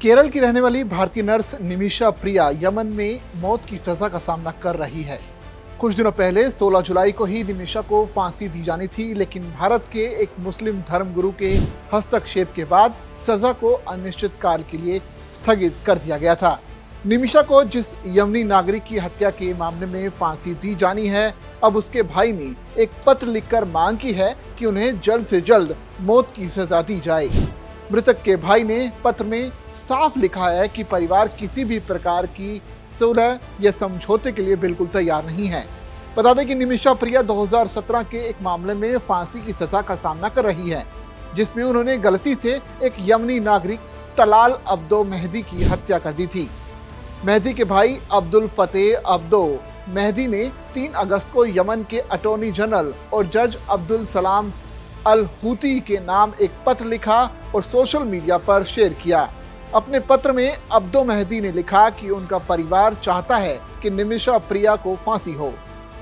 केरल की रहने वाली भारतीय नर्स निमिषा प्रिया यमन में मौत की सजा का सामना कर रही है। कुछ दिनों पहले 16 जुलाई को ही निमिषा को फांसी दी जानी थी, लेकिन भारत के एक मुस्लिम धर्मगुरु के हस्तक्षेप के बाद सजा को अनिश्चित काल के लिए स्थगित कर दिया गया था। निमिषा को जिस यमनी नागरिक की हत्या के मामले में फांसी दी जानी है, अब उसके भाई ने एक पत्र लिखकर मांग की है कि उन्हें जल्द से जल्द मौत की सजा दी जाए। मृतक के भाई ने पत्र में साफ लिखा है कि परिवार किसी भी प्रकार की सुलह या समझौते के लिए बिल्कुल तैयार नहीं है। बता दें कि निमिषा प्रिया 2017 के एक मामले में फांसी की सजा का सामना कर रही है, जिसमें उन्होंने गलती से एक यमनी नागरिक तलाल अब्दो मेहदी की हत्या कर दी थी। मेहदी के भाई अब्दुल फतेह अब्दो मेहदी ने 3 अगस्त को यमन के अटॉर्नी जनरल और जज अब्दुल सलाम अल हूती के नाम एक पत्र लिखा और सोशल मीडिया पर शेयर किया। अपने पत्र में अब्दो मेहदी ने लिखा कि उनका परिवार चाहता है कि निमिषा प्रिया को फांसी हो।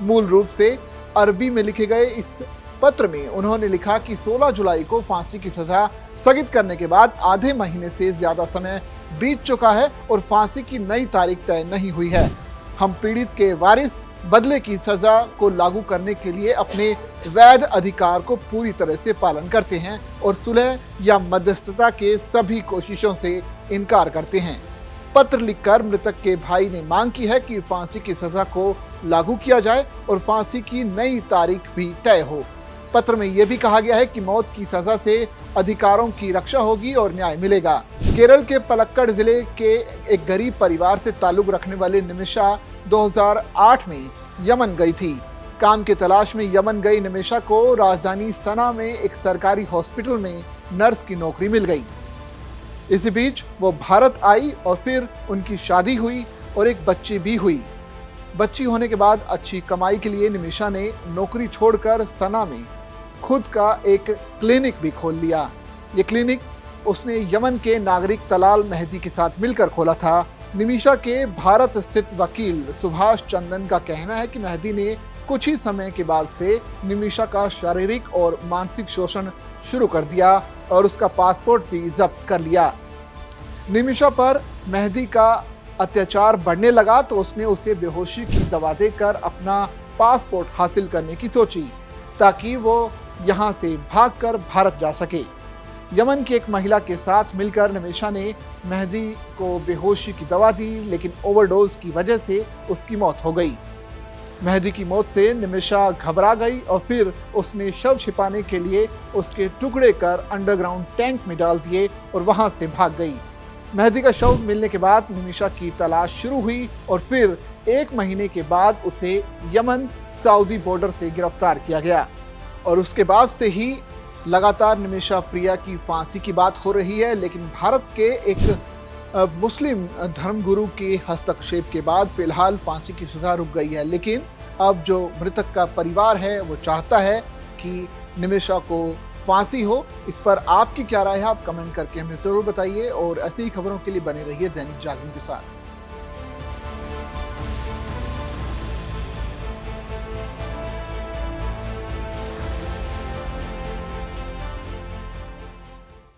मूल रूप से अरबी में लिखे गए इस पत्र में उन्होंने लिखा कि 16 जुलाई को फांसी की सजा स्थगित करने के बाद आधे महीने से ज्यादा समय बीत चुका है और फांसी की नई तारीख तय नहीं हुई है। हम पीड़ित के वारिस बदले की सजा को लागू करने के लिए अपने वैध अधिकार को पूरी तरह से पालन करते हैं और सुलह या मध्यस्थता के सभी कोशिशों से इनकार करते हैं। पत्र लिखकर मृतक के भाई ने मांग की है कि फांसी की सजा को लागू किया जाए और फांसी की नई तारीख भी तय हो। पत्र में यह भी कहा गया है कि मौत की सजा से अधिकारों की रक्षा होगी और न्याय मिलेगा। केरल के पलक्कड़ जिले के एक गरीब परिवार से ताल्लुक रखने वाली निमिषा 2008 में यमन गई थी। काम की तलाश में यमन गई निमिषा को राजधानी सना में एक सरकारी हॉस्पिटल में नर्स की नौकरी मिल गई। इसी बीच वो भारत आई और फिर उनकी शादी हुई और एक बच्ची भी हुई। बच्ची होने के बाद अच्छी कमाई के लिए निमिषा ने नौकरी छोड़कर सना में खुद का एक क्लिनिक भी खोल लिया। ये क्लिनिक उसने यमन के नागरिक तलाल मेहदी के साथ मिलकर खोला था। निमिषा के भारत स्थित वकील सुभाष चंदन का कहना है कि मेहदी ने कुछ ही समय के बाद से निमिषा का शारीरिक और मानसिक शोषण शुरू कर दिया और उसका पासपोर्ट भी जब्त कर लिया। निमिषा पर मेहदी का अत्याचार बढ़ने लगा तो उसने उसे बेहोशी की दवा देकर अपना पासपोर्ट हासिल करने की सोची, ताकि वो यहाँ से भागकर भारत जा सके। यमन की एक महिला के साथ मिलकर निमिषा ने मेहदी को बेहोशी की दवा दी, लेकिन ओवरडोज की वजह से उसकी मौत हो गई। मेहदी की मौत से निमिषा घबरा गई और फिर उसने शव छिपाने के लिए उसके टुकड़े कर अंडरग्राउंड टैंक में डाल दिए और वहां से भाग गई। मेहदी का शव मिलने के बाद निमिषा की तलाश शुरू हुई और फिर 1 महीने के बाद उसे यमन सऊदी बॉर्डर से गिरफ्तार किया गया और उसके बाद से ही लगातार निमिषा प्रिया की फांसी की बात हो रही है। लेकिन भारत के एक मुस्लिम धर्मगुरु के हस्तक्षेप के बाद फिलहाल फांसी की सजा रुक गई है। लेकिन अब जो मृतक का परिवार है वो चाहता है कि निमिषा को फांसी हो। इस पर आपकी क्या राय है, आप कमेंट करके हमें जरूर बताइए और ऐसी ही खबरों के लिए बने रहिए दैनिक जागरण के साथ।